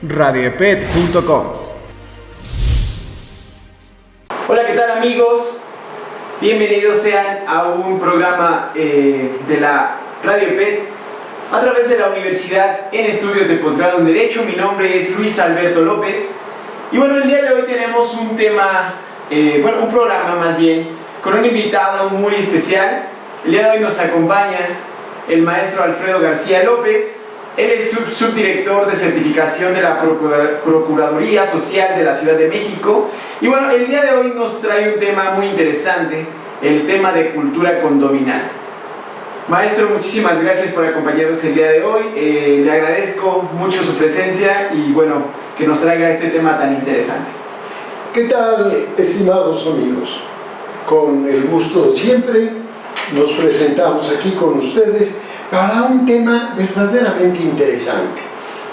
radioepet.com. Hola, ¿qué tal amigos? Bienvenidos sean a un programa de la Radio EPET a través de la Universidad en Estudios de Posgrado en Derecho. Mi nombre es Luis Alberto López y bueno, el día de hoy tenemos un tema, un programa más bien, con un invitado muy especial. El día de hoy nos acompaña el maestro Alfredo García López. Él es subdirector de certificación de la Procuraduría Social de la Ciudad de México. Y bueno, el día de hoy nos trae un tema muy interesante, el tema de cultura condominal. Maestro, muchísimas gracias por acompañarnos el día de hoy. Le agradezco mucho su presencia y bueno, que nos traiga este tema tan interesante. ¿Qué tal, estimados amigos? Con el gusto de siempre, nos presentamos aquí con ustedes para un tema verdaderamente interesante,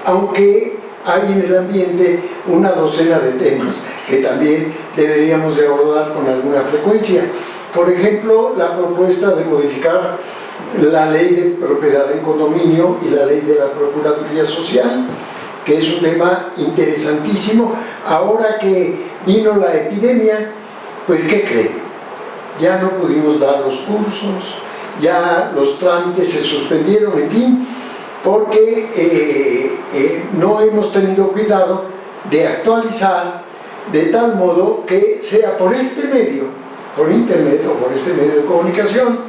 aunque hay en el ambiente una docena de temas que también deberíamos de abordar con alguna frecuencia. Por ejemplo, la propuesta de modificar la ley de propiedad en condominio y la ley de la Procuraduría Social, que es un tema interesantísimo. Ahora que vino la epidemia, pues ¿qué creen? Ya no pudimos dar los cursos, ya los trámites se suspendieron, en fin, porque no hemos tenido cuidado de actualizar de tal modo que sea por este medio, por internet o por este medio de comunicación,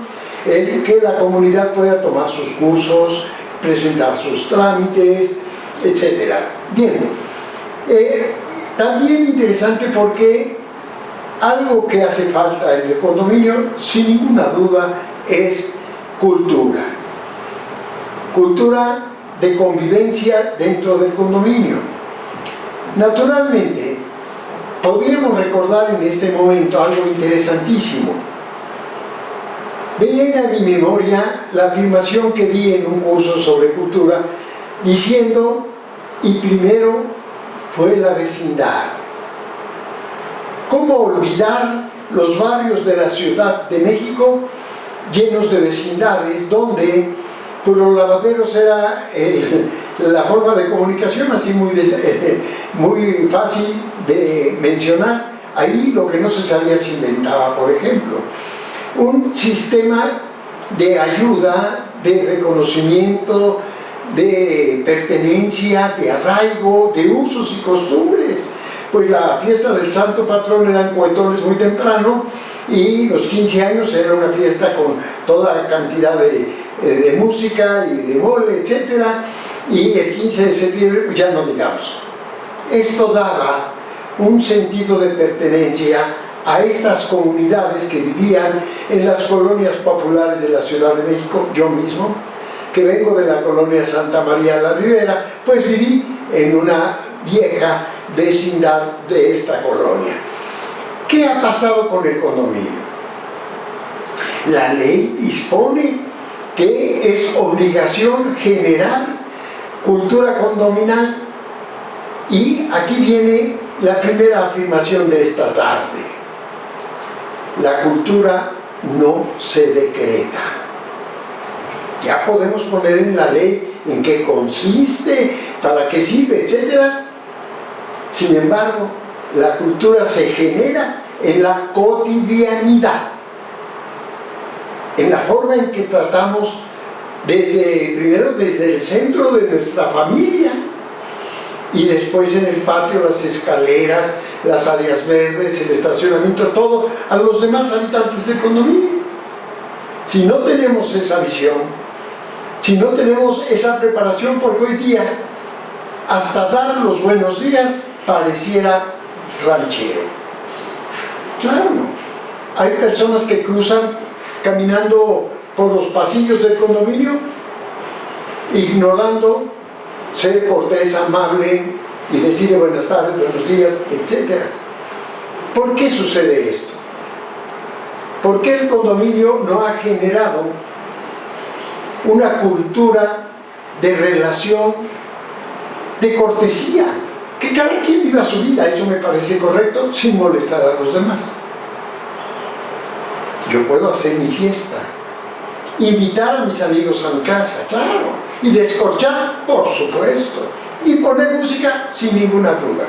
que la comunidad pueda tomar sus cursos, presentar sus trámites, etc. Bien, también interesante porque algo que hace falta en el condominio, sin ninguna duda, es cultura. Cultura de convivencia dentro del condominio. Naturalmente, podríamos recordar en este momento algo interesantísimo. Viene a mi memoria la afirmación que di en un curso sobre cultura, diciendo, y primero fue la vecindad. ¿Cómo olvidar los barrios de la Ciudad de México llenos de vecindades donde pues, los lavaderos era la forma de comunicación así muy fácil de mencionar? Ahí lo que no se sabía se inventaba, por ejemplo, un sistema de ayuda, de reconocimiento, de pertenencia, de arraigo, de usos y costumbres. Pues la fiesta del Santo Patrón eran cohetones muy temprano y los 15 años era una fiesta con toda cantidad de música y de mole, etc. Y el 15 de septiembre, pues ya no digamos. Esto daba un sentido de pertenencia a estas comunidades que vivían en las colonias populares de la Ciudad de México. Yo mismo, que vengo de la colonia Santa María la Ribera, pues viví en una vieja vecindad de esta colonia. ¿Qué ha pasado con el condominio? La ley dispone que es obligación generar cultura condominal y aquí viene la primera afirmación de esta tarde. La cultura no se decreta. Ya podemos poner en la ley en qué consiste, para qué sirve, etc. Sin embargo, la cultura se genera en la cotidianidad, en la forma en que tratamos primero desde el centro de nuestra familia y después en el patio, las escaleras, las áreas verdes, el estacionamiento, todo a los demás habitantes del condominio. Si no tenemos esa visión, si no tenemos esa preparación, porque hoy día hasta dar los buenos días pareciera ranchero. Claro, hay personas que cruzan caminando por los pasillos del condominio ignorando ser cortés, amable y decirle buenas tardes, buenos días, etc. ¿Por qué sucede esto? ¿Por qué el condominio no ha generado una cultura de relación, de cortesía? Que cada quien viva su vida, eso me parece correcto, sin molestar a los demás. Yo puedo hacer mi fiesta, invitar a mis amigos a mi casa, claro, Y descorchar, por supuesto. Y poner música sin ninguna duda.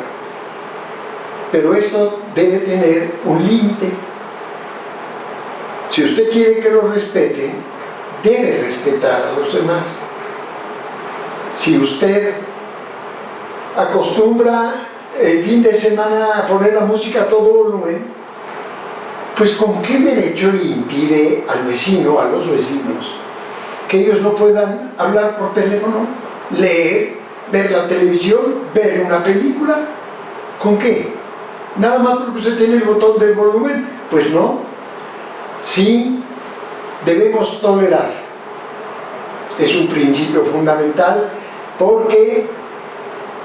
Pero esto debe tener un límite. Si usted quiere que lo respeten, debe respetar a los demás. Si usted acostumbra el fin de semana a poner la música a todo volumen, pues ¿con qué derecho le impide al vecino, a los vecinos, que ellos no puedan hablar por teléfono, leer, ver la televisión, ver una película? ¿Con qué? ¿Nada más porque usted tiene el botón del volumen? Pues no. Sí, debemos tolerar. Es un principio fundamental porque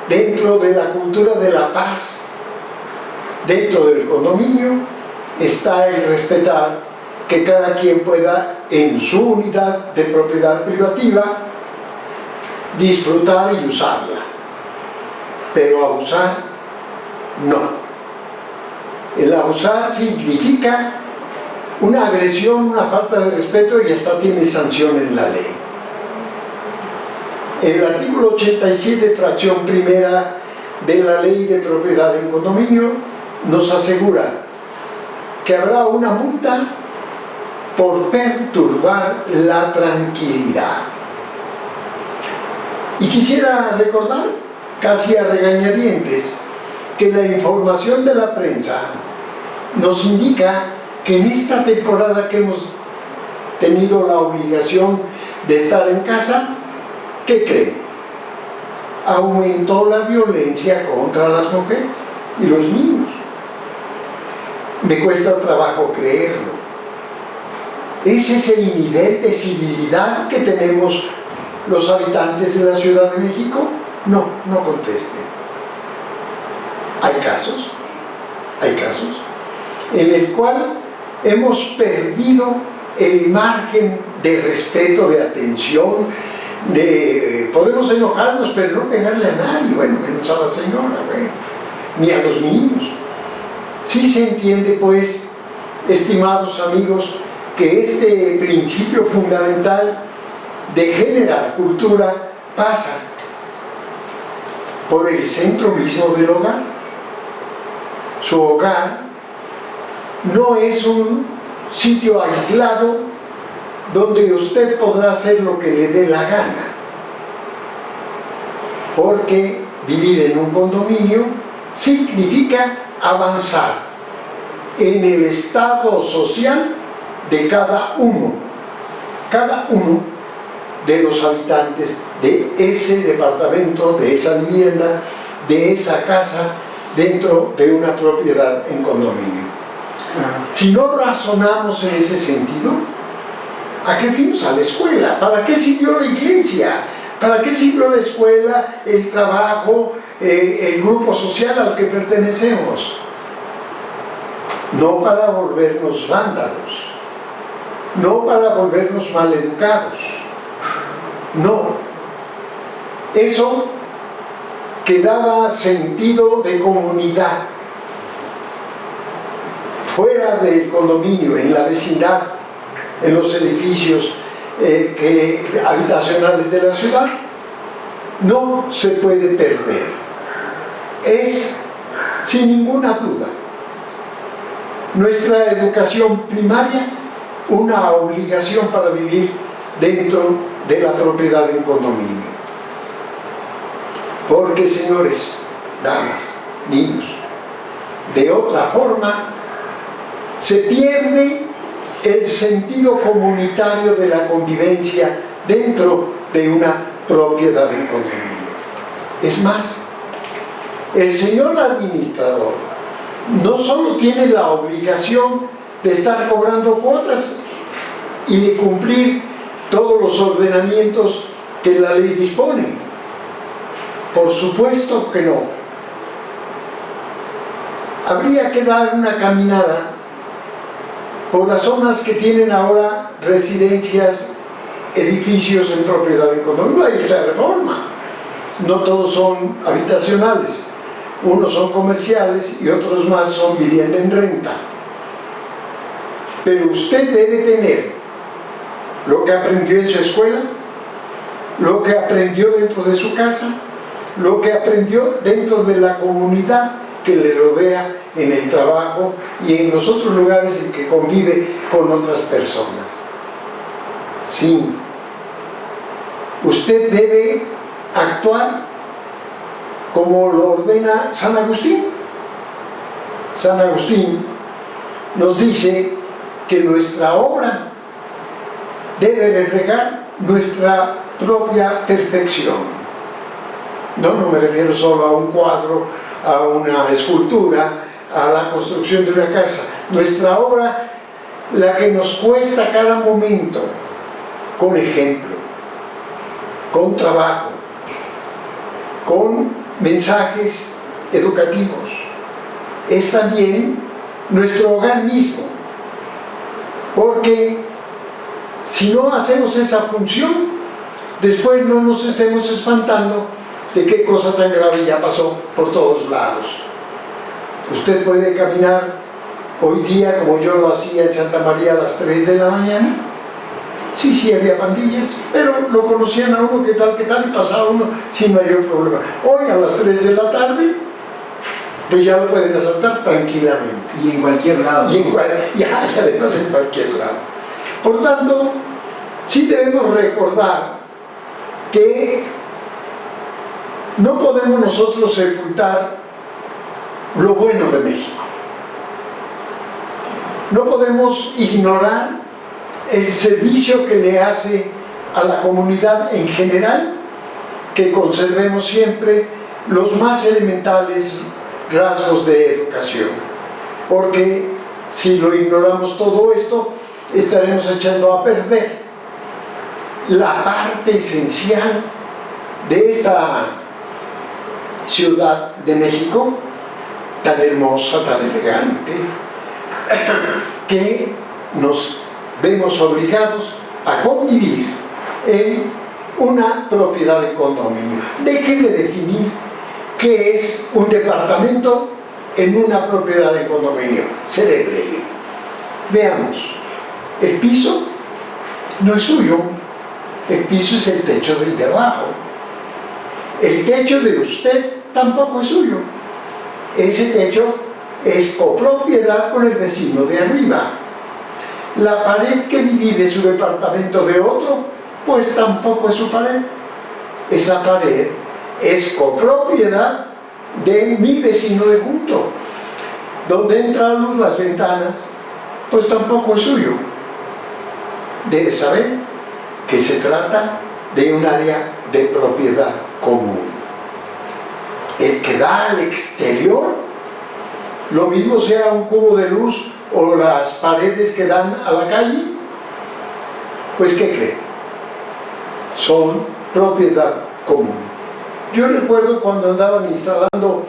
dentro de la cultura de la paz, dentro del condominio, está el respetar que cada quien pueda, en su unidad de propiedad privativa, disfrutar y usarla. Pero abusar, no. El abusar significa una agresión, una falta de respeto y hasta tiene sanción en la ley. El artículo 87, fracción primera de la Ley de Propiedad en Condominio nos asegura que habrá una multa por perturbar la tranquilidad. Y quisiera recordar, casi a regañadientes, que la información de la prensa nos indica que en esta temporada que hemos tenido la obligación de estar en casa, ¿qué creen? Aumentó la violencia contra las mujeres y los niños. Me cuesta trabajo creerlo. ¿Ese es el nivel de civilidad que tenemos los habitantes de la Ciudad de México? No, no contesten. Hay casos en el cual hemos perdido el margen de respeto, de atención, podemos enojarnos, pero no pegarle a nadie, bueno, menos a la señora, bueno, ni a los niños. Sí se entiende, pues, estimados amigos, que este principio fundamental de generar cultura pasa por el centro mismo del hogar. Su hogar no es un sitio aislado donde usted podrá hacer lo que le dé la gana, porque vivir en un condominio significa avanzar en el estado social de cada uno de los habitantes de ese departamento, de esa vivienda, de esa casa, dentro de una propiedad en condominio. Si no razonamos en ese sentido, ¿a qué fuimos a la escuela? ¿Para qué sirvió la iglesia? ¿Para qué sirvió la escuela, el trabajo, el grupo social al que pertenecemos? No para volvernos vándalos, no para volvernos maleducados, no. Eso que daba sentido de comunidad fuera del condominio, en la vecindad, en los edificios habitacionales de la ciudad, no se puede perder. Es, sin ninguna duda, nuestra educación primaria una obligación para vivir dentro de la propiedad en condominio. Porque, señores, damas, niños, de otra forma se pierde el sentido comunitario de la convivencia dentro de una propiedad en condominio. Es más, el señor administrador no solo tiene la obligación de estar cobrando cuotas y de cumplir todos los ordenamientos que la ley dispone. Por supuesto que no. Habría que dar una caminada por las zonas que tienen ahora residencias, edificios en propiedad en condominio. Hay otra reforma. No todos son habitacionales. Unos son comerciales y otros más son vivienda en renta. Pero usted debe tener lo que aprendió en su escuela, lo que aprendió dentro de su casa, lo que aprendió dentro de la comunidad que le rodea en el trabajo y en los otros lugares en que convive con otras personas. Sí, usted debe actuar como lo ordena San Agustín. San Agustín nos dice que nuestra obra debe reflejar nuestra propia perfección. No me refiero solo a un cuadro, a una escultura, a la construcción de una casa. Nuestra obra, la que nos cuesta cada momento, con ejemplo, con trabajo, con mensajes educativos, es también nuestro hogar mismo. Porque si no hacemos esa función, después no nos estemos espantando de qué cosa tan grave ya pasó por todos lados. Usted puede caminar hoy día como yo lo hacía en Santa María a las 3 de la mañana. Sí, había pandillas, pero lo conocían a uno, qué tal, y pasaba uno sin mayor problema. Hoy a las 3 de la tarde, pues ya lo pueden asaltar tranquilamente. Y en cualquier lado. Y además en cualquier lado. Por tanto, sí debemos recordar que no podemos nosotros sepultar lo bueno de México. No podemos ignorar el servicio que le hace a la comunidad en general, que conservemos siempre los más elementales rasgos de educación. Porque si lo ignoramos todo esto, estaremos echando a perder la parte esencial de esta ciudad de México, tan hermosa, tan elegante, que nos vemos obligados a convivir en una propiedad de condominio. Déjenme definir qué es un departamento en una propiedad de condominio. Seré breve. Veamos. El piso no es suyo. El piso es el techo del de abajo. El techo de usted tampoco es suyo. Ese techo es copropiedad con el vecino de arriba. La pared que divide su departamento de otro, pues tampoco es su pared. Esa pared es copropiedad de mi vecino de junto. Donde entra la luz, las ventanas, pues tampoco es suyo. Debe saber que se trata de un área de propiedad común. El que da al exterior, lo mismo sea un cubo de luz o las paredes que dan a la calle, pues ¿qué cree? Son propiedad común. Yo recuerdo cuando andaban instalando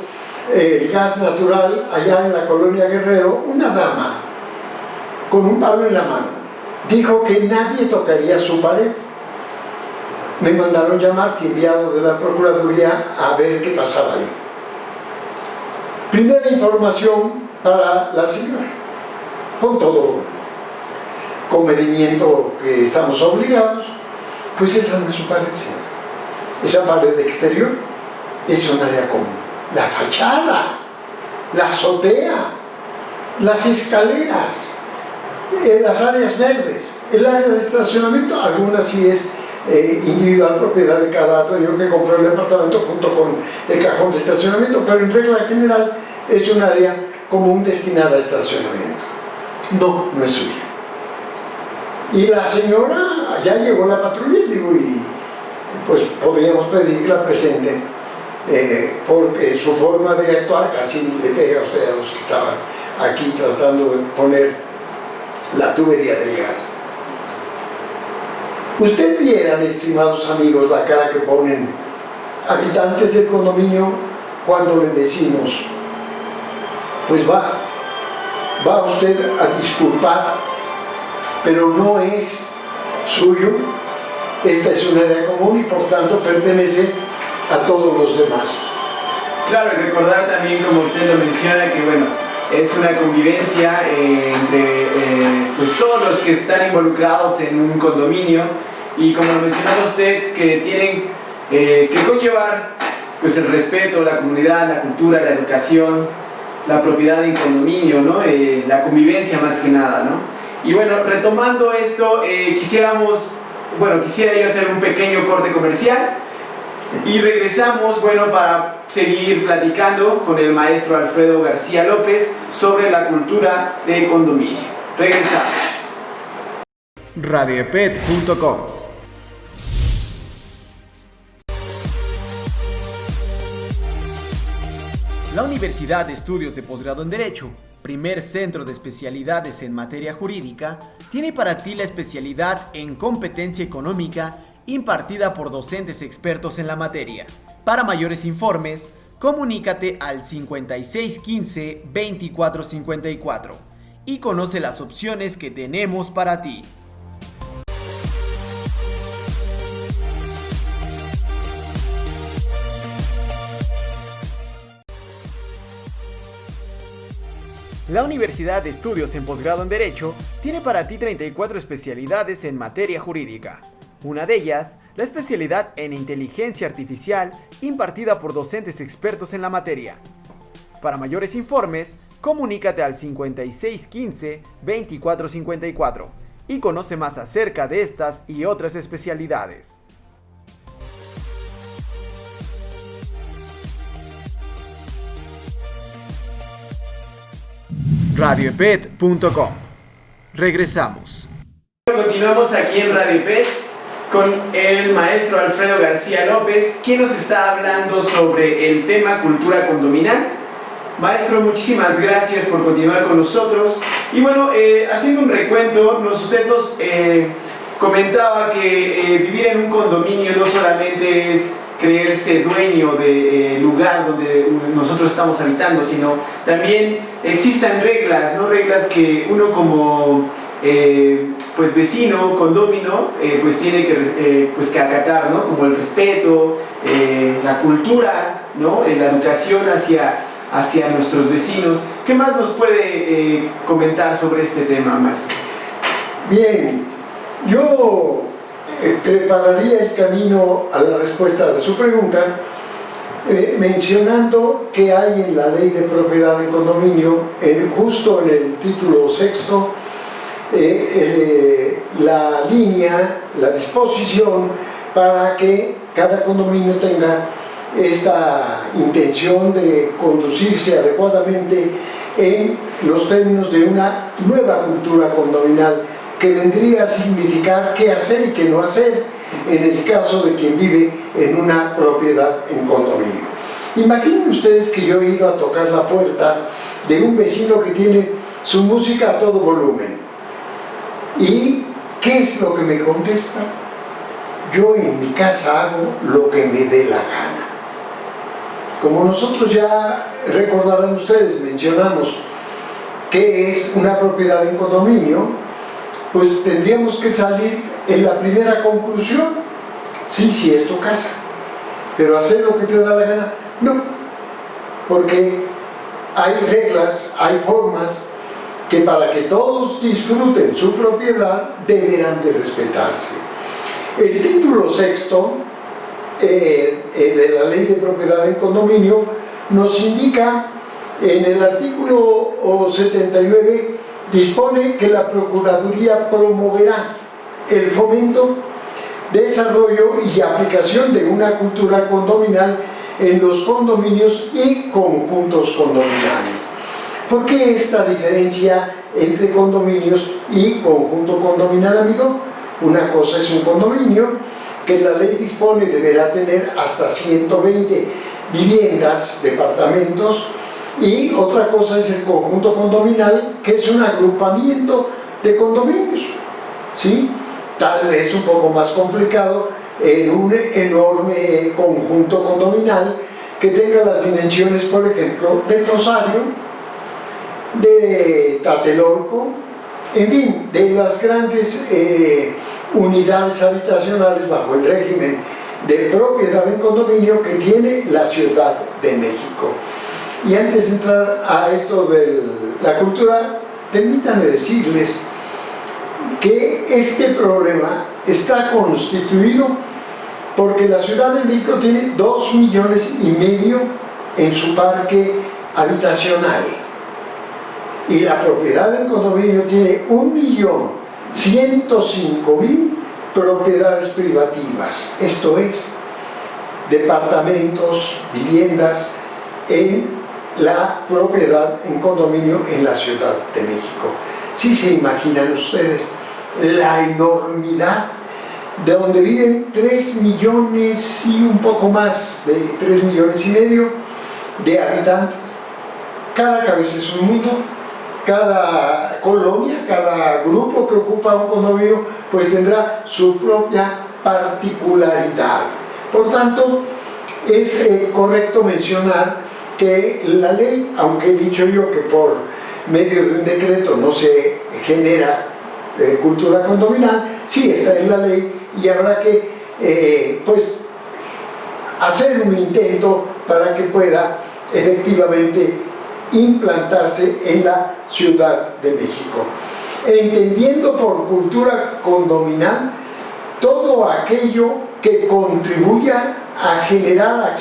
el gas natural allá en la colonia Guerrero, una dama con un palo en la mano dijo que nadie tocaría su pared. Me mandaron llamar, fui enviado de la Procuraduría a ver qué pasaba ahí. Primera información para la señora, con todo comedimiento que estamos obligados, pues esa no es su pared, señora. Esa pared exterior es un área común. La fachada, la azotea, las escaleras, las áreas verdes, el área de estacionamiento, algunas sí es individual, propiedad de cada dueño que compró el departamento junto con el cajón de estacionamiento, pero en regla general es un área común destinada a estacionamiento. No es suya. Y la señora, ya llegó la patrulla, digo, y pues podríamos pedir que la presenten, porque su forma de actuar casi le pega a usted a los que estaban aquí tratando de poner la tubería del gas. Usted vieran, estimados amigos, la cara que ponen habitantes del condominio cuando le decimos, pues va usted a disculpar, pero no es suyo, esta es un área común y por tanto pertenece a todos los demás. Claro, y recordar también, como usted lo menciona, que bueno, es una convivencia entre pues todos los que están involucrados en un condominio, y como lo mencionaba usted, que tienen que conllevar pues el respeto, la comunidad, la cultura, la educación, la propiedad en condominio, ¿no? La convivencia más que nada, ¿no? Y bueno, retomando esto, quisiera yo hacer un pequeño corte comercial y regresamos, bueno, para seguir platicando con el maestro Alfredo García López sobre la cultura de condominio. Regresamos. radioepet.com. La Universidad de Estudios de Posgrado en Derecho, primer centro de especialidades en materia jurídica, tiene para ti la especialidad en competencia económica impartida por docentes expertos en la materia. Para mayores informes, comunícate al 5615-2454 y conoce las opciones que tenemos para ti. La Universidad de Estudios en Posgrado en Derecho tiene para ti 34 especialidades en materia jurídica. Una de ellas, la especialidad en Inteligencia Artificial impartida por docentes expertos en la materia. Para mayores informes, comunícate al 5615-2454 y conoce más acerca de estas y otras especialidades. radioepet.com. Regresamos. Continuamos aquí en Radio Epet con el maestro Alfredo García López, quien nos está hablando sobre el tema cultura condominal. Maestro, muchísimas gracias por continuar con nosotros. Y bueno, haciendo un recuento, usted nos comentaba que vivir en un condominio no solamente es creerse dueño del lugar donde nosotros estamos habitando, sino también existen reglas, ¿no? Reglas que uno como pues vecino, condómino, pues tiene que acatar, ¿no? Como el respeto, la cultura, ¿no? La educación hacia nuestros vecinos. ¿Qué más nos puede comentar sobre este tema, maestro? Bien, yo prepararía el camino a la respuesta de su pregunta mencionando que hay en la ley de propiedad en condominio, justo en el título sexto, la línea, la disposición para que cada condominio tenga esta intención de conducirse adecuadamente en los términos de una nueva cultura condominal que vendría a significar qué hacer y qué no hacer en el caso de quien vive en una propiedad en condominio. Imaginen ustedes que yo he ido a tocar la puerta de un vecino que tiene su música a todo volumen. ¿Y qué es lo que me contesta? Yo en mi casa hago lo que me dé la gana. Como nosotros ya recordarán ustedes, mencionamos qué es una propiedad en condominio, pues tendríamos que salir en la primera conclusión. Sí, es tu casa, pero hacer lo que te da la gana, no, porque hay reglas, hay formas que para que todos disfruten su propiedad deberán de respetarse. El título sexto de la ley de propiedad en condominio nos indica en el artículo 79, dispone que la Procuraduría promoverá el fomento, desarrollo y aplicación de una cultura condominal en los condominios y conjuntos condominales. ¿Por qué esta diferencia entre condominios y conjunto condominal, amigo? Una cosa es un condominio que la ley dispone deberá tener hasta 120 viviendas, departamentos, y otra cosa es el conjunto condominal, que es un agrupamiento de condominios, ¿sí? Tal vez un poco más complicado en un enorme conjunto condominal que tenga las dimensiones, por ejemplo, de Rosario, de Tlatelolco, en fin, de las grandes unidades habitacionales bajo el régimen de propiedad en condominio que tiene la Ciudad de México. Y antes de entrar a esto de la cultura, permítanme decirles que este problema está constituido porque la Ciudad de México tiene 2,5 millones en su parque habitacional y la propiedad del condominio tiene 1,105,000 propiedades privativas, esto es, departamentos, viviendas en la propiedad en condominio en la Ciudad de México. ¿Sí se imaginan ustedes la enormidad de donde viven 3 millones y un poco más de 3,5 millones de habitantes? Cada cabeza es un mundo, cada colonia, cada grupo que ocupa un condominio pues tendrá su propia particularidad. Por tanto, es correcto mencionar que la ley, aunque he dicho yo que por medio de un decreto no se genera cultura condominal, sí está en la ley y habrá que pues hacer un intento para que pueda efectivamente implantarse en la Ciudad de México. Entendiendo por cultura condominal todo aquello que contribuya a generar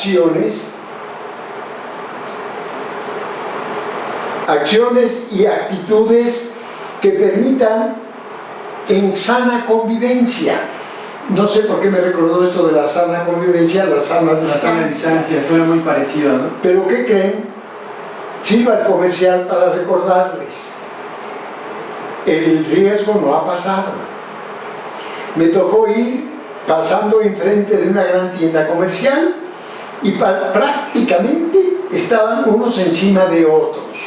acciones y actitudes que permitan en sana convivencia. No sé por qué me recordó esto de la sana convivencia, la sana distancia. Suena muy parecido, ¿no? Pero ¿qué creen? Sirva el comercial para recordarles. El riesgo no ha pasado. Me tocó ir pasando enfrente de una gran tienda comercial y prácticamente estaban unos encima de otros.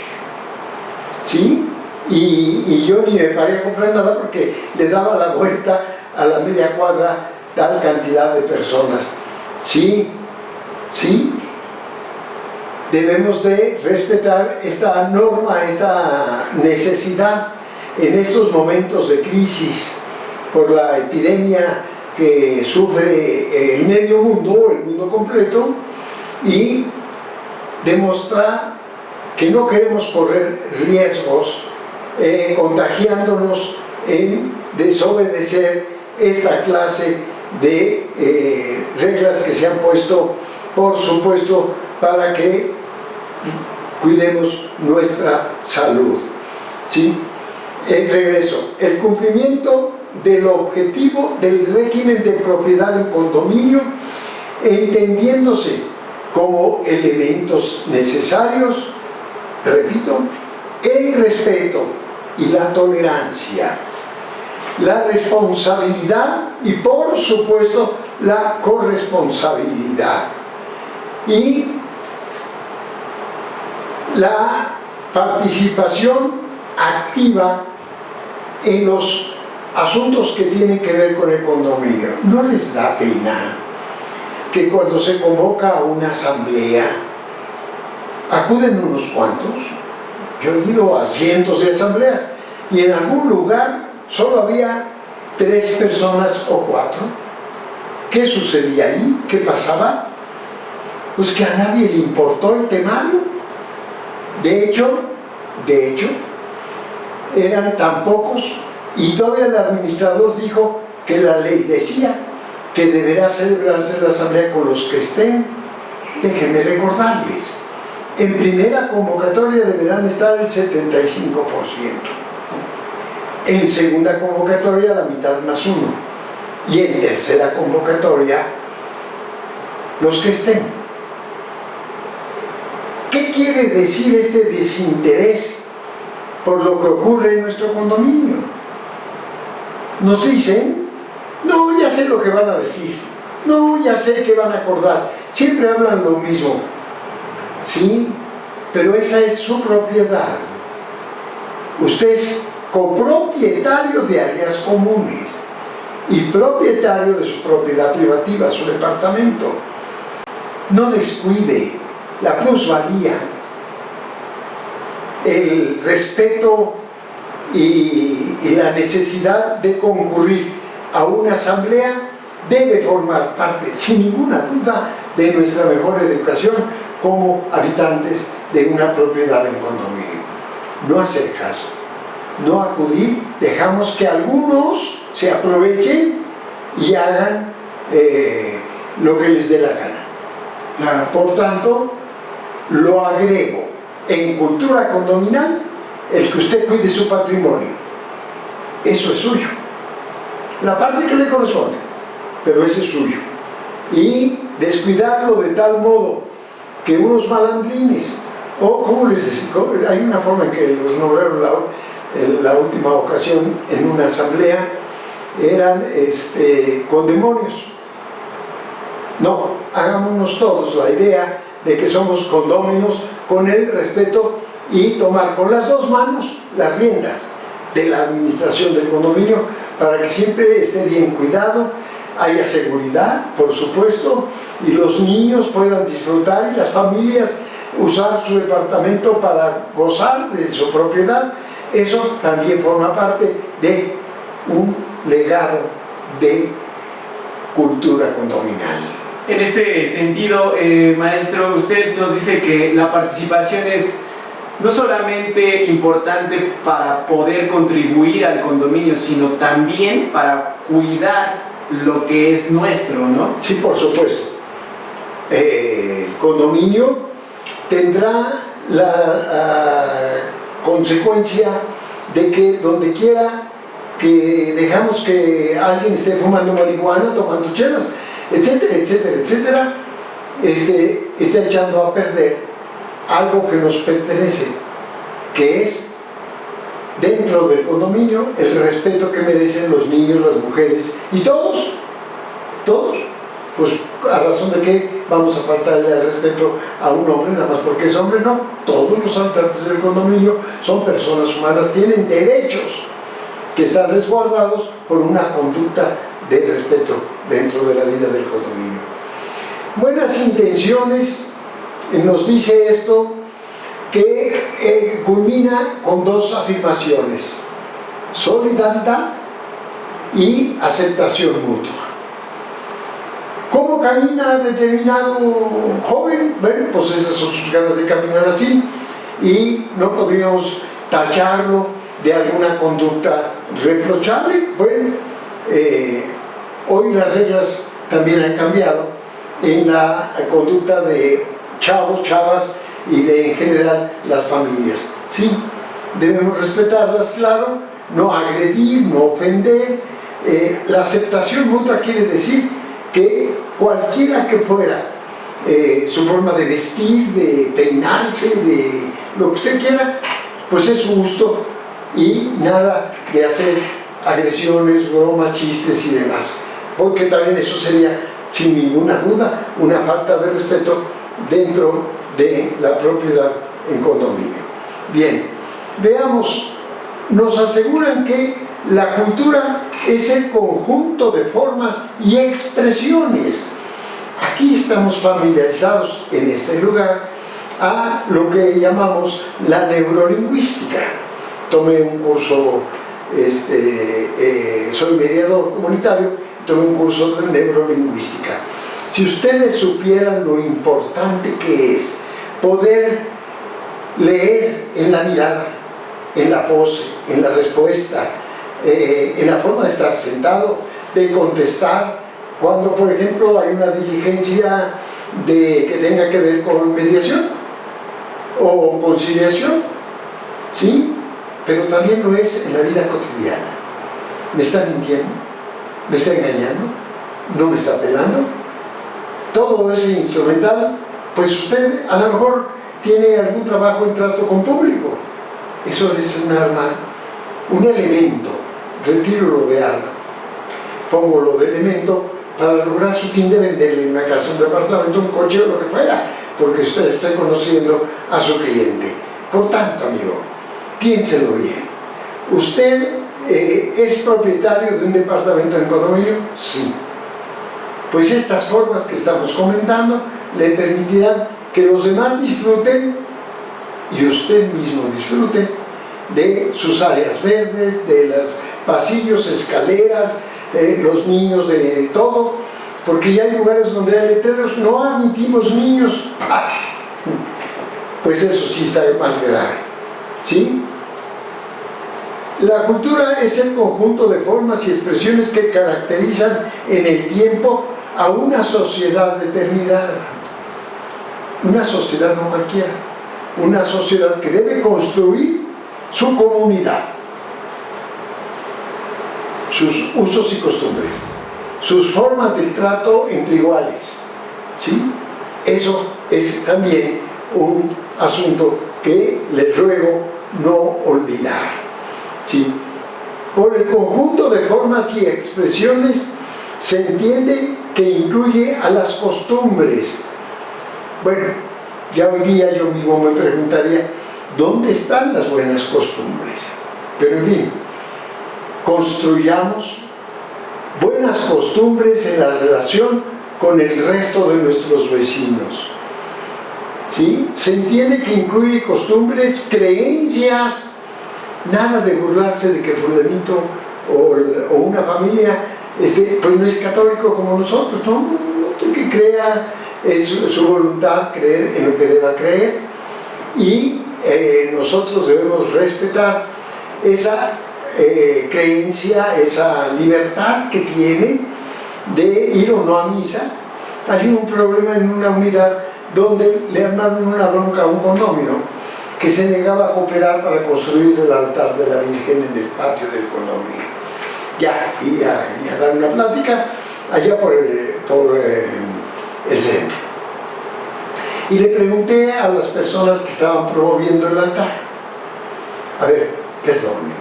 ¿Sí? Y yo ni me paré a comprar nada porque le daba la vuelta a la media cuadra tal cantidad de personas. Sí, sí, debemos de respetar esta norma, esta necesidad en estos momentos de crisis por la epidemia que sufre el medio mundo, el mundo completo, y demostrar que no queremos correr riesgos contagiándonos en desobedecer esta clase de reglas que se han puesto, por supuesto, para que cuidemos nuestra salud. ¿Sí? Regreso. El cumplimiento del objetivo del régimen de propiedad en condominio, entendiéndose como elementos necesarios, repito, el respeto y la tolerancia, la responsabilidad y por supuesto la corresponsabilidad y la participación activa en los asuntos que tienen que ver con el condominio. ¿No les da pena que cuando se convoca a una asamblea acuden unos cuantos? Yo he ido a cientos de asambleas y en algún lugar solo había 3 personas o 4. ¿Qué sucedía ahí? ¿Qué pasaba? Pues que a nadie le importó el temario. De hecho, eran tan pocos y todavía el administrador dijo que la ley decía que deberá celebrarse la asamblea con los que estén. Déjenme recordarles, en primera convocatoria deberán estar el 75%, en segunda convocatoria la mitad más 1 y en tercera convocatoria los que estén. ¿Qué quiere decir este desinterés por lo que ocurre en nuestro condominio? Nos dicen, no, ya sé lo que van a decir, no, ya sé que van a acordar, siempre hablan lo mismo, ¿sí? Pero esa es su propiedad. Usted es copropietario de áreas comunes y propietario de su propiedad privativa, su departamento. No descuide la plusvalía, el respeto y la necesidad de concurrir a una asamblea debe formar parte, sin ninguna duda, de nuestra mejor educación como habitantes de una propiedad en condominio. No hacer caso, no acudir, dejamos que algunos se aprovechen y hagan lo que les dé la gana. Claro. Por tanto, lo agrego en cultura condominal, el que usted cuide su patrimonio. Eso es suyo. La parte que le corresponde, pero ese es suyo. Y descuidarlo de tal modo que unos malandrines, o como les decía, hay una forma en que los nombraron la última ocasión en una asamblea, eran con demonios. No, hagámonos todos la idea de que somos condóminos con el respeto y tomar con las dos manos las riendas de la administración del condominio para que siempre esté bien cuidado, haya seguridad, por supuesto, y los niños puedan disfrutar y las familias usar su departamento para gozar de su propiedad. Eso también forma parte de un legado de cultura condominal. En este sentido, maestro, usted nos dice que la participación es no solamente importante para poder contribuir al condominio, sino también para cuidar lo que es nuestro, ¿no? Sí, por supuesto. El condominio tendrá la consecuencia de que donde quiera que dejamos que alguien esté fumando marihuana, tomando chelas, etcétera, etcétera, etcétera, está echando a perder algo que nos pertenece, que es, dentro del condominio, el respeto que merecen los niños, las mujeres y todos, pues a razón de que vamos a faltarle al respeto a un hombre nada más porque es hombre. No, todos los habitantes del condominio son personas humanas, tienen derechos que están resguardados por una conducta de respeto dentro de la vida del condominio. Buenas intenciones, nos dice esto, que culmina con dos afirmaciones: solidaridad y aceptación mutua. ¿Cómo camina determinado joven? Bueno, pues esas son sus ganas de caminar así, y no podríamos tacharlo de alguna conducta reprochable. Bueno, hoy las reglas también han cambiado en la conducta de chavos, chavas y de en general las familias. Sí, debemos respetarlas, claro, no agredir, no ofender. La aceptación mutua quiere decir que cualquiera que fuera su forma de vestir, de peinarse, de lo que usted quiera, pues es su gusto, y nada de hacer agresiones, bromas, chistes y demás, porque también eso sería, sin ninguna duda, una falta de respeto dentro de la propiedad en condominio. Bien, veamos, nos aseguran que la cultura es el conjunto de formas y expresiones. Aquí estamos familiarizados en este lugar a lo que llamamos la neurolingüística. Tomé un curso, soy mediador comunitario, tomé un curso de neurolingüística. Si ustedes supieran lo importante que es poder leer en la mirada, en la pose, en la respuesta, en la forma de estar sentado, de contestar, cuando por ejemplo hay una diligencia que tenga que ver con mediación o conciliación, ¿sí? Pero también lo es en la vida cotidiana. ¿Me está mintiendo? ¿Me está engañando? ¿No me está pelando? Todo ese instrumental, pues usted a lo mejor tiene algún trabajo en trato con público. Eso es un arma, un elemento. Retiro lo de arma, pongo lo de elemento para lograr su fin de venderle una casa, un departamento, un coche o lo que fuera, porque usted está conociendo a su cliente. Por tanto, amigo, piénselo bien. ¿Usted es propietario de un departamento en condominio? Sí. Pues estas formas que estamos comentando le permitirán que los demás disfruten y usted mismo disfrute de sus áreas verdes, de los pasillos, escaleras, los niños, de todo, porque ya hay lugares donde hay letreros: no admitimos niños. Pues eso sí está más grave, ¿sí? La cultura es el conjunto de formas y expresiones que caracterizan en el tiempo a una sociedad determinada. Una sociedad no cualquiera, una sociedad que debe construir su comunidad, sus usos y costumbres, sus formas de trato entre iguales, ¿sí? Eso es también un asunto que les ruego no olvidar, ¿sí? Por el conjunto de formas y expresiones se entiende que incluye a las costumbres. Bueno, ya hoy día yo mismo me preguntaría, ¿dónde están las buenas costumbres? Pero en fin, construyamos buenas costumbres en la relación con el resto de nuestros vecinos, ¿sí? Se entiende que incluye costumbres, creencias, nada de burlarse de que fulanito o una familia pues no es católico como nosotros, no, que crea, es su voluntad creer en lo que deba creer, y nosotros debemos respetar esa creencia, esa libertad que tiene de ir o no a misa. Hay un problema en una unidad donde le han dado una bronca a un condominio que se negaba a cooperar para construir el altar de la Virgen en el patio del condominio. Ya fui a dar una plática allá por el centro. Y le pregunté a las personas que estaban promoviendo el altar, a ver, perdón,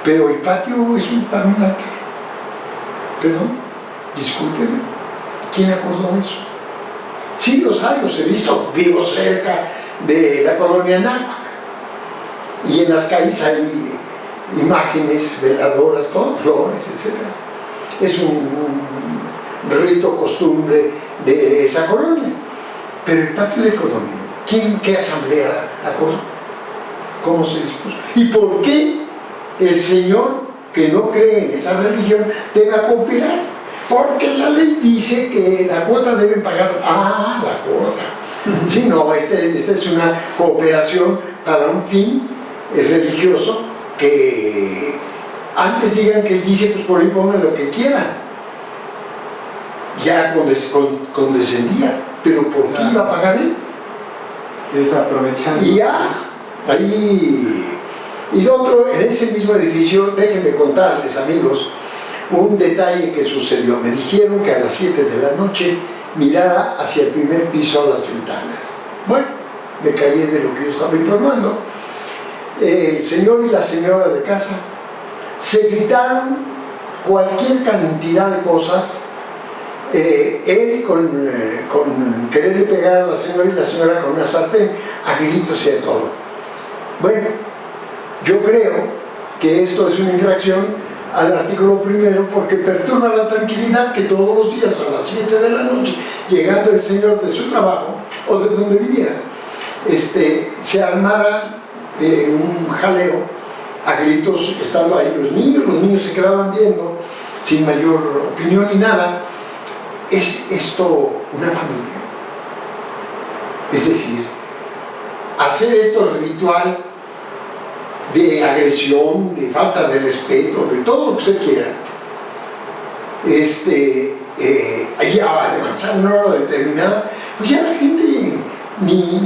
pero el patio es para un altar. Perdón, discúlpeme, ¿quién acordó eso? Sí, los hay, los he visto, vivo cerca de la colonia Náhuac, y en las calles hay imágenes, veladoras, todo, flores, etc. Es un rito, costumbre de esa colonia. Pero el patio del condominio, ¿qué asamblea acordó? ¿Cómo se dispuso? ¿Y por qué el señor que no cree en esa religión debe cooperar? Porque la ley dice que la cuota deben pagar. Ah, la cuota. Sí, no, esta es una cooperación para un fin religioso que antes digan que él dice, pues por ahí pongan lo que quieran. Ya condescendía, pero ¿por qué iba a pagar él? Desaprovechando. Y ya, ahí. Y otro, en ese mismo edificio, déjenme contarles, amigos, un detalle que sucedió. Me dijeron que a las 7 de la noche mirara hacia el primer piso a las ventanas. Bueno, me callé de lo que yo estaba informando. El señor y la señora de casa se gritaron cualquier cantidad de cosas. Él con quererle pegar a la señora y la señora con una sartén, a gritos y de todo. Bueno, yo creo que esto es una infracción al artículo primero porque perturba la tranquilidad que todos los días a las 7 de la noche, llegando el señor de su trabajo o de donde viniera, se armara un jaleo a gritos, estando ahí los niños se quedaban viendo sin mayor opinión ni nada. ¿Es esto una familia? Es decir, hacer esto ritual de agresión, de falta de respeto, de todo lo que usted quiera, allá además a una hora determinada, pues ya la gente ni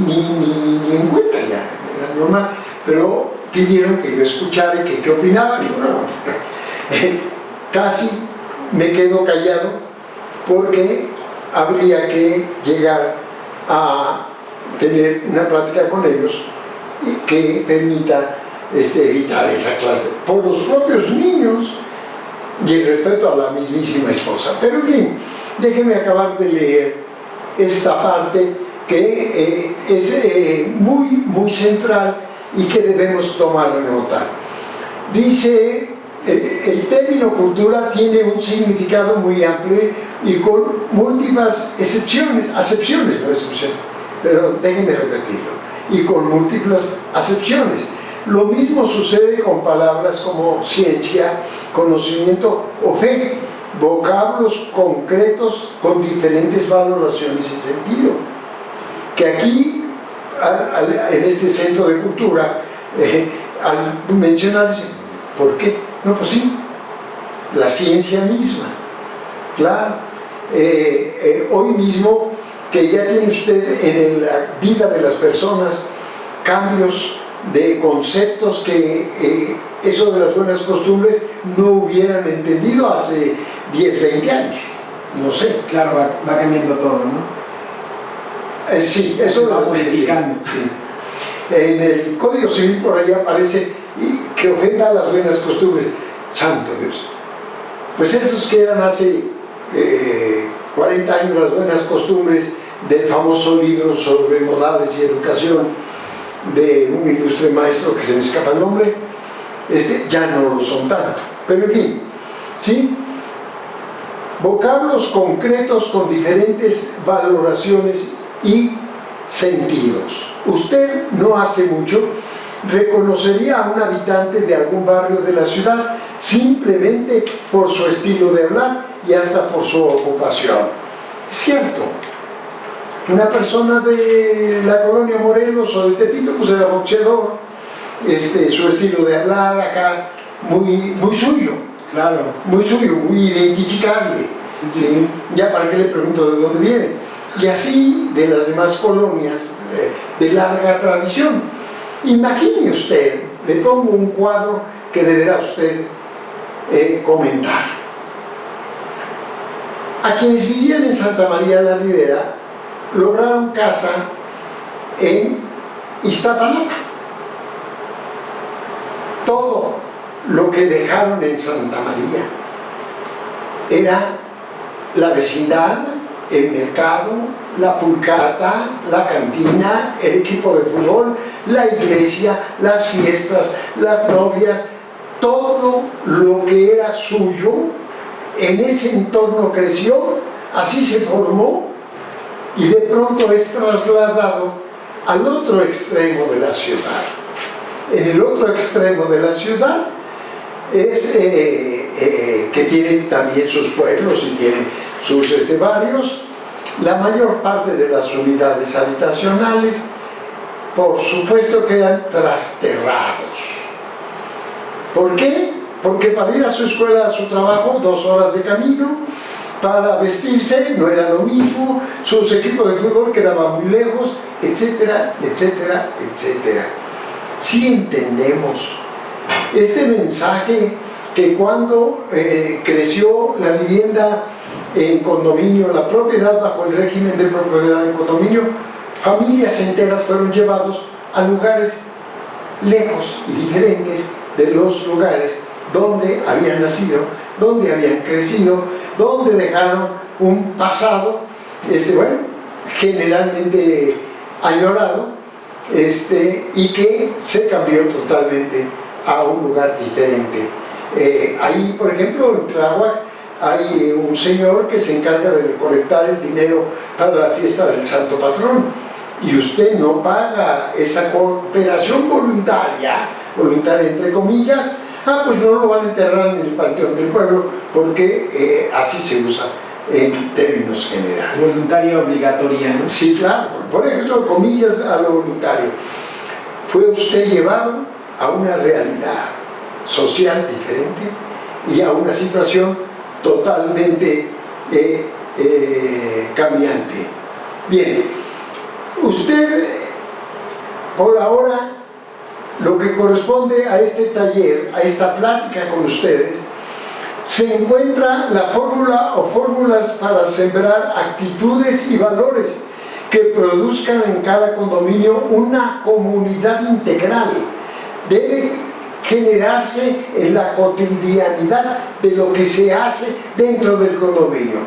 en cuenta ya, era normal, pero pidieron que yo escuchara y que qué opinaba. Digo, no, casi me quedo callado porque habría que llegar a tener una plática con ellos que permita evitar esa clase por los propios niños y el respeto a la mismísima esposa. Pero en fin, déjenme acabar de leer esta parte que es muy central y que debemos tomar nota. Dice, el término cultura tiene un significado muy amplio y con múltiples acepciones, pero déjenme repetirlo, y con múltiples acepciones. Lo mismo sucede con palabras como ciencia, conocimiento o fe, vocablos concretos con diferentes valoraciones y sentido. Que aquí, en este centro de cultura, al mencionar, dicen, ¿por qué? No, pues sí, la ciencia misma, claro. Hoy mismo que ya tiene usted en la vida de las personas cambios de conceptos que eso de las buenas costumbres no hubieran entendido hace 10, 20 años, no sé. Claro, va cambiando todo, ¿no? Sí, eso va lo modificando. Sí. En el Código Civil por ahí aparece que ofenda a las buenas costumbres. Santo Dios. Pues esos que eran hace 40 años las buenas costumbres del famoso libro sobre modales y educación de un ilustre maestro que se me escapa el nombre, ya no lo son tanto. Pero en fin, ¿sí? Vocablos concretos con diferentes valoraciones y sentidos. Usted no hace mucho reconocería a un habitante de algún barrio de la ciudad simplemente por su estilo de hablar y hasta por su ocupación. Es cierto, una persona de la colonia Morelos o de Tepito pues era boxeador, su estilo de hablar acá muy suyo, claro, muy suyo, muy identificable. Sí. Ya para qué le pregunto de dónde viene. Y así de las demás colonias de larga tradición. Imagine usted, le pongo un cuadro que deberá usted comentar. A quienes vivían en Santa María la Ribera lograron casa en Iztapalapa. Todo lo que dejaron en Santa María era la vecindad, el mercado, la pulcata, la cantina, el equipo de fútbol, la iglesia, las fiestas, las novias, todo lo que era suyo, en ese entorno creció, así se formó y de pronto es trasladado al otro extremo de la ciudad. En el otro extremo de la ciudad es que tiene también sus pueblos y tiene sus barrios, la mayor parte de las unidades habitacionales, por supuesto, quedan trasterrados. ¿Por qué? Porque para ir a su escuela, a su trabajo, 2 horas de camino, para vestirse no era lo mismo, sus equipos de fútbol quedaban muy lejos, etcétera, etcétera, etcétera. Sí entendemos este mensaje que cuando creció la vivienda en condominio, la propiedad bajo el régimen de propiedad en condominio, familias enteras fueron llevados a lugares lejos y diferentes de los lugares donde habían nacido, donde habían crecido, donde dejaron un pasado, generalmente añorado, y que se cambió totalmente a un lugar diferente. Ahí, por ejemplo, en Tláhuac hay un señor que se encarga de recolectar el dinero para la fiesta del Santo Patrón, y usted no paga esa cooperación voluntaria entre comillas, pues no lo van a enterrar en el panteón del pueblo, porque así se usa en términos generales. Voluntaria obligatoria, ¿no? Sí, claro, por ejemplo, comillas a lo voluntario. Fue usted llevado a una realidad social diferente y a una situación totalmente cambiante. Bien, usted por ahora, lo que corresponde a este taller, a esta plática con ustedes, se encuentra la fórmula o fórmulas para sembrar actitudes y valores que produzcan en cada condominio una comunidad integral. Debe generarse en la cotidianidad de lo que se hace dentro del condominio.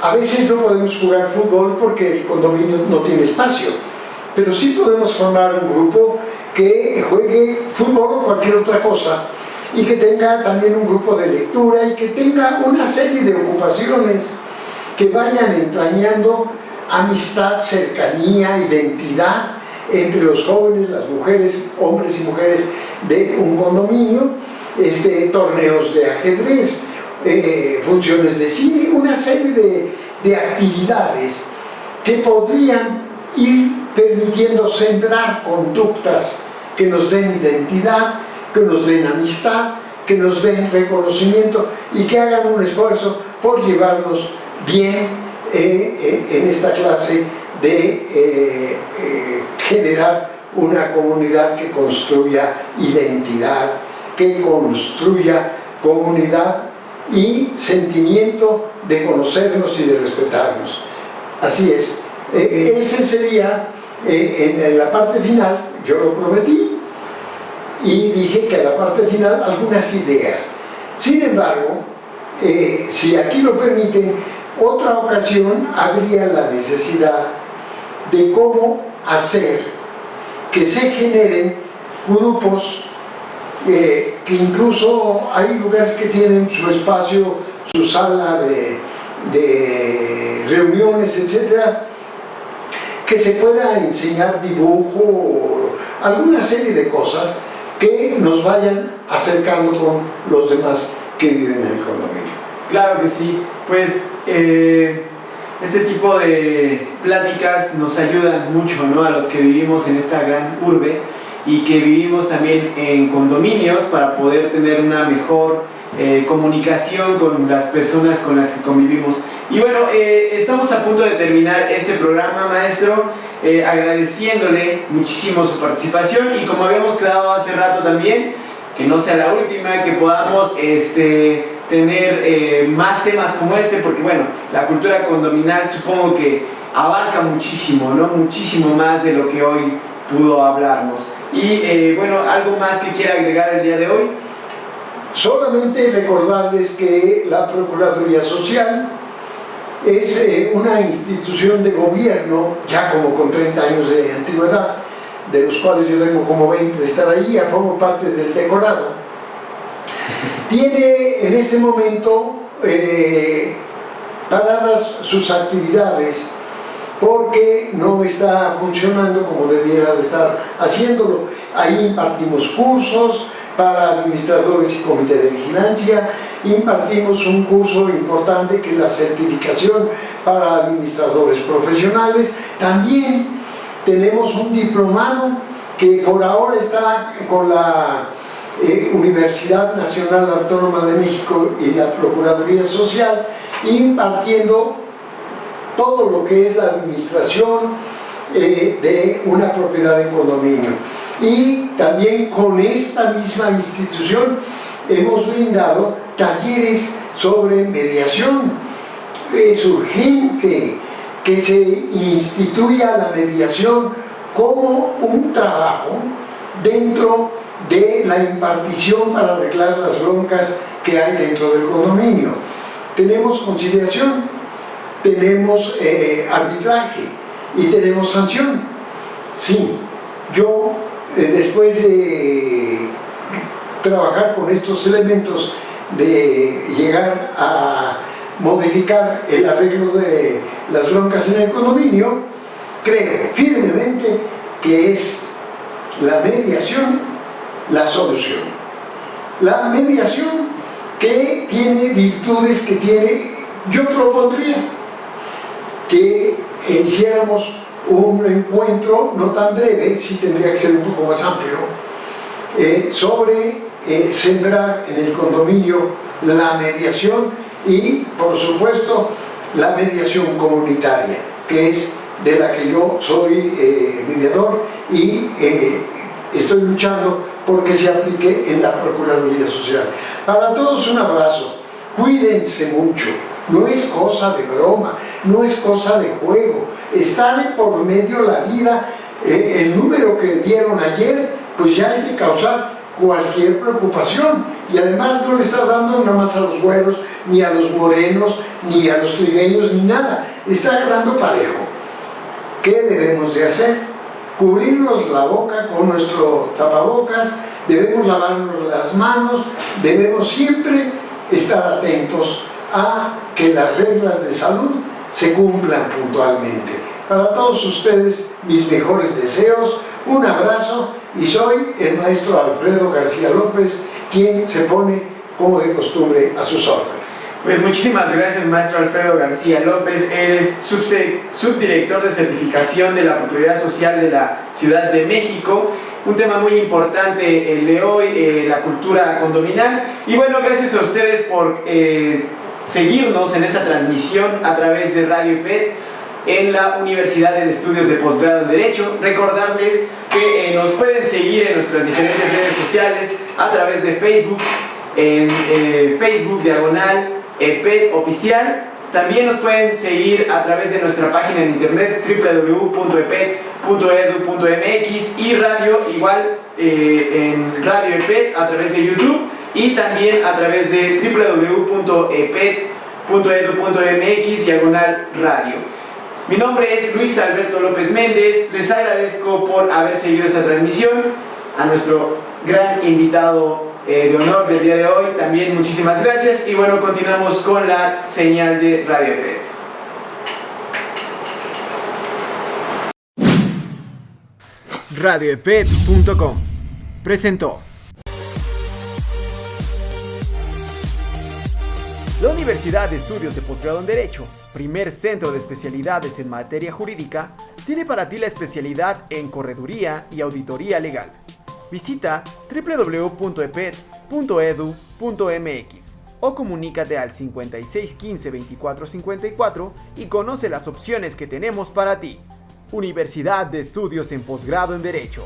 A veces no podemos jugar fútbol porque el condominio no tiene espacio, pero sí podemos formar un grupo que juegue fútbol o cualquier otra cosa, y que tenga también un grupo de lectura y que tenga una serie de ocupaciones que vayan entrañando amistad, cercanía, identidad entre los jóvenes, las mujeres, hombres y mujeres de un condominio, torneos de ajedrez, funciones de cine, una serie de actividades que podrían ir permitiendo sembrar conductas que nos den identidad, que nos den amistad, que nos den reconocimiento y que hagan un esfuerzo por llevarnos bien en esta clase de generar una comunidad que construya identidad, que construya comunidad y sentimiento de conocernos y de respetarnos. Así es. Ese sería, en la parte final, yo lo prometí y dije que en la parte final algunas ideas. Sin embargo, si aquí lo permiten, otra ocasión habría la necesidad de cómo hacer que se generen grupos que incluso hay lugares que tienen su espacio, su sala de reuniones, etcétera, que se pueda enseñar dibujo, alguna serie de cosas que nos vayan acercando con los demás que viven en el condominio. Claro que sí, pues este tipo de pláticas nos ayudan mucho, ¿no?, a los que vivimos en esta gran urbe y que vivimos también en condominios para poder tener una mejor comunicación con las personas con las que convivimos. Y bueno, estamos a punto de terminar este programa, maestro, agradeciéndole muchísimo su participación y como habíamos quedado hace rato también, que no sea la última, que podamos tener más temas como este, porque bueno, la cultura condominal supongo que abarca muchísimo, ¿no?, muchísimo más de lo que hoy pudo hablarnos. Y bueno, ¿algo más que quiera agregar el día de hoy? Solamente recordarles que la Procuraduría Social es una institución de gobierno, ya como con 30 años de antigüedad, de los cuales yo tengo como 20 de estar ahí, formo parte del decorado. Tiene en este momento paradas sus actividades porque no está funcionando como debiera de estar haciéndolo. Ahí impartimos cursos para administradores y comité de vigilancia, impartimos un curso importante que es la certificación para administradores profesionales. También tenemos un diplomado que por ahora está con la Universidad Nacional Autónoma de México y la Procuraduría Social, impartiendo todo lo que es la administración de una propiedad en condominio. Y también con esta misma institución hemos brindado talleres sobre mediación. Es urgente que se instituya la mediación como un trabajo dentro de la impartición para arreglar las broncas que hay dentro del condominio. Tenemos conciliación, tenemos arbitraje y tenemos sanción. Sí, yo después de trabajar con estos elementos, de llegar a modificar el arreglo de las broncas en el condominio, creo firmemente que es la mediación la solución. La mediación que tiene virtudes que tiene, yo propondría que hiciéramos un encuentro no tan breve, sí tendría que ser un poco más amplio, sobre sembrar en el condominio la mediación y, por supuesto, la mediación comunitaria, que es de la que yo soy mediador y estoy luchando porque se aplique en la Procuraduría Social. Para todos un abrazo, cuídense mucho, no es cosa de broma, no es cosa de juego, está de por medio la vida. El número que dieron ayer pues ya es de causar cualquier preocupación y además no le está dando nada más a los güeros, ni a los morenos, ni a los trigueños, ni nada, está agarrando parejo. ¿Qué debemos de hacer? Cubrirnos la boca con nuestro tapabocas, debemos lavarnos las manos, debemos siempre estar atentos a que las reglas de salud se cumplan puntualmente. Para todos ustedes, mis mejores deseos, un abrazo, y soy el maestro Alfredo García López, quien se pone, como de costumbre, a sus órdenes. Pues muchísimas gracias, maestro Alfredo García López. Él es subdirector de certificación de la Procuraduría Social de la Ciudad de México. un tema muy importante el de hoy, la cultura condominal. Y bueno, gracias a ustedes por seguirnos en esta transmisión a través de Radio EPET en la Universidad de Estudios de Posgrado en Derecho. Recordarles que nos pueden seguir en nuestras diferentes redes sociales a través de Facebook, en Facebook /EPET Oficial. También nos pueden seguir a través de nuestra página en internet www.epet.edu.mx y radio igual en Radio EPET a través de YouTube y también a través de www.epet.edu.mx/radio. Mi nombre es Luis Alberto López Méndez. Les agradezco por haber seguido esta transmisión. A nuestro gran invitado de honor del día de hoy también muchísimas gracias. Y bueno, continuamos con la señal de Radio EPET. RadioEPET.com presentó. La Universidad de Estudios de Posgrado en Derecho, primer centro de especialidades en materia jurídica, tiene para ti la especialidad en Correduría y Auditoría Legal. Visita www.epet.edu.mx o comunícate al 5615-2454 y conoce las opciones que tenemos para ti. Universidad de Estudios en Posgrado en Derecho.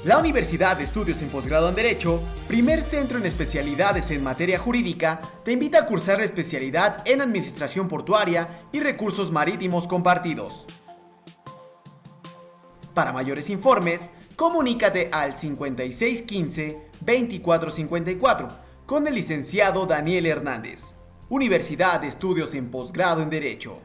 La Universidad de Estudios en Posgrado en Derecho, primer centro en especialidades en materia jurídica, te invita a cursar la especialidad en Administración Portuaria y Recursos Marítimos Compartidos. Para mayores informes, comunícate al 5615-2454 con el licenciado Daniel Hernández. Universidad de Estudios en Posgrado en Derecho.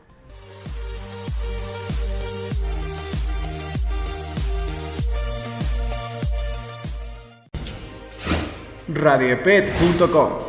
RadioEPET.com